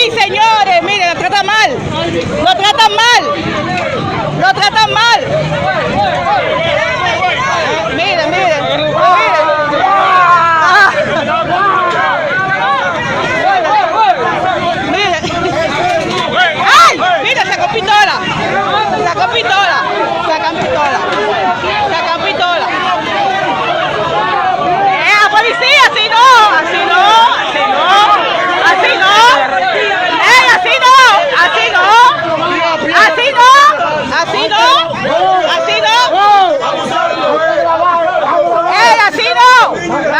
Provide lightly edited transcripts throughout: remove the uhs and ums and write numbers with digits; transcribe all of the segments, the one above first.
Sí, señores, miren, lo tratan mal. Lo tratan mal. Lo tratan mal. Miren, miren. Miren. ¡Ay! Mira, sacó pistola. Sacó pistola. Sacan pistola. Sacan pistola. Policía, así no. Así no. Así no. Así no. Así no. Así no. Así no. Así no. Así no.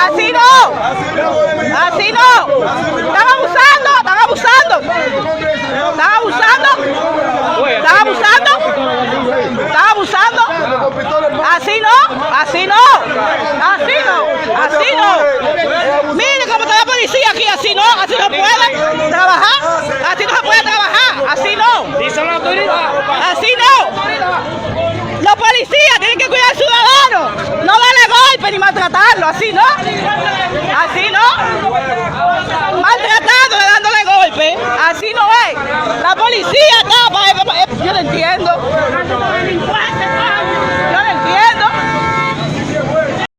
Así no. Así no. Están abusando. Están abusando. Están abusando. Están abusando. Están abusando. Así no. Así no. Así no. Así no. Miren cómo está la policía aquí. Así no puede trabajar. Así no se puede trabajar. Así no. Dice la autoridad. Así no. Los policías tienen que cuidar al ciudadano. No darle golpe ni maltratarlo. Así no. Así no. Maltratándole, dándole golpe. Así no es. La policía acá, yo no entiendo.